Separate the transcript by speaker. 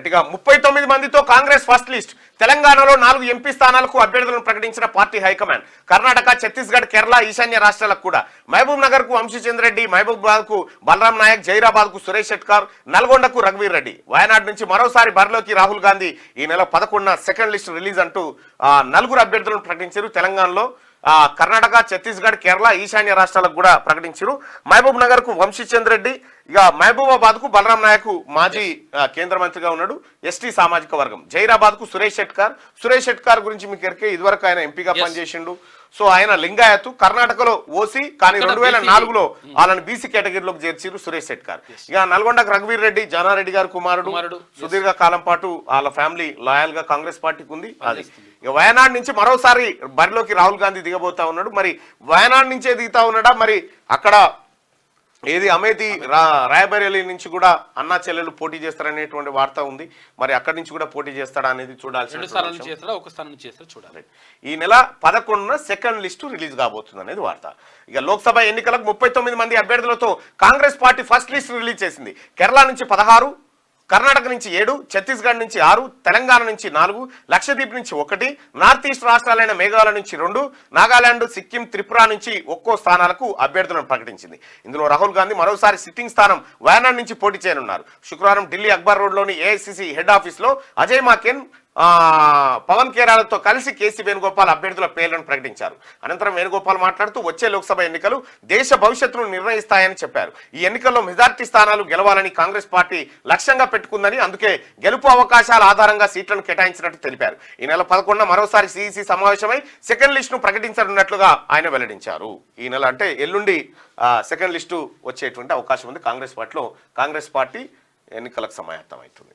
Speaker 1: Right గా 39 మందితో Congress first list. తెలంగాణలో 4 ఎంపీ స్థానాలకు అభ్యర్థులను ప్రకటించిన పార్టీ హైకమాండ్. కర్ణాటక, ఛత్తీస్గఢ్, కేరళ, ఈశాన్య రాష్ట్రాలకు కూడా. మహబూబ్ నగర్ కు వంశీచంద్ర రెడ్డి, మహబూబాబాద్ కు బలరాం నాయక్, జైరాబాద్ కు సురేష్ షెట్కార్, నల్గొండకు రఘువీర్ రెడ్డి. వయనాడ్ నుంచి మరోసారి బరిలోకి రాహుల్ గాంధీ. ఈ నెల 11న సెకండ్ లిస్ట్ రిలీజ్ అంటూ 4 అభ్యర్థులను ప్రకటించారు. తెలంగాణలో కర్ణాటక, ఛత్తీస్గఢ్, కేరళ, ఈశాన్య రాష్ట్రాలకు కూడా ప్రకటించారు. మహబూబ్ నగర్ కు వంశీచంద్ర రెడ్డి, ఇక మహబూబాబాద్ కు బలరాం నాయక్ మాజీ కేంద్ర మంత్రిగా ఉన్నాడు, ఎస్టీ సామాజిక వర్గం. జైరాబాద్ కు సురేష్ షెట్కార్ గురించి మీకు ఎరికే, ఇదివరకు ఆయన ఎంపీగా పనిచేసిండు. సో ఆయన లింగాయత్. కర్ణాటకలో ఓసీ, కానీ 2004లో వాళ్ళని బీసీ కేటగిరీలోకి చేర్చిరు సురేష్ షెట్కార్. ఇక నల్గొండకు రఘువీర్ రెడ్డి, జానారెడ్డి గారి కుమారుడు. సుదీర్ఘ కాలం పాటు వాళ్ళ ఫ్యామిలీ లాయల్ గా కాంగ్రెస్ పార్టీకి ఉంది. అది ఇక వయనాడ్ నుంచి మరోసారి బరిలోకి రాహుల్ గాంధీ దిగబోతా ఉన్నాడు. మరి వయనాడ్ నుంచే దిగుతా ఉన్నాడా, మరి అక్కడ ఏది అమేథీ రాయబరేలీ నుంచి కూడా అన్నా చెల్లెలు పోటీ చేస్తారనేటువంటి వార్త ఉంది. మరి అక్కడి నుంచి కూడా పోటీ చేస్తాడా అనేది చూడాల్సిన. చూడాలి. ఈ నెల 11న సెకండ్ లిస్టు రిలీజ్ కాబోతుంది అనేది వార్త. ఇక లోక్సభ ఎన్నికలకు 39 మంది అభ్యర్థులతో Congress party first list release చేసింది. కేరళ నుంచి 16, కర్ణాటక నుంచి 7, ఛత్తీస్గఢ్ నుంచి 6, తెలంగాణ నుంచి 4, లక్షద్వీప్ నుంచి 1, నార్త్ ఈస్ట్ రాష్ట్రాలైన మేఘాలయ నుంచి 2, నాగాలాండ్, సిక్కిం, త్రిపుర నుంచి ఒక్కో స్థానాలకు అభ్యర్థులను ప్రకటించింది. ఇందులో రాహుల్ గాంధీ మరోసారి సిట్టింగ్ స్థానం వయనాడ్ నుంచి పోటీ చేయనున్నారు. శుక్రవారం ఢిల్లీ అక్బర్ రోడ్లోని ఏఐసిసి హెడ్ ఆఫీస్లో అజయ్ మాకెన్, పవన్ కేరాలతో కలిసి కేసీ వేణుగోపాల్ అభ్యర్థుల పేర్లను ప్రకటించారు. అనంతరం వేణుగోపాల్ మాట్లాడుతూ వచ్చే లోక్సభ ఎన్నికలు దేశ భవిష్యత్తును నిర్ణయిస్తాయని చెప్పారు. ఈ ఎన్నికల్లో మెజార్టీ స్థానాలు గెలవాలని కాంగ్రెస్ పార్టీ లక్ష్యంగా పెట్టుకుందని, అందుకే గెలుపు అవకాశాల ఆధారంగా సీట్లను కేటాయించినట్టు తెలిపారు. ఈ నెల 11న మరోసారి సిఇసి సమావేశమై సెకండ్ లిస్టును ప్రకటించనున్నట్లుగా ఆయన వెల్లడించారు. ఈ నెల అంటే ఎల్లుండి సెకండ్ లిస్టు వచ్చేటువంటి అవకాశం ఉంది కాంగ్రెస్ పార్టీలో. కాంగ్రెస్ పార్టీ ఎన్నికలకు సమాయత్తం అవుతుంది.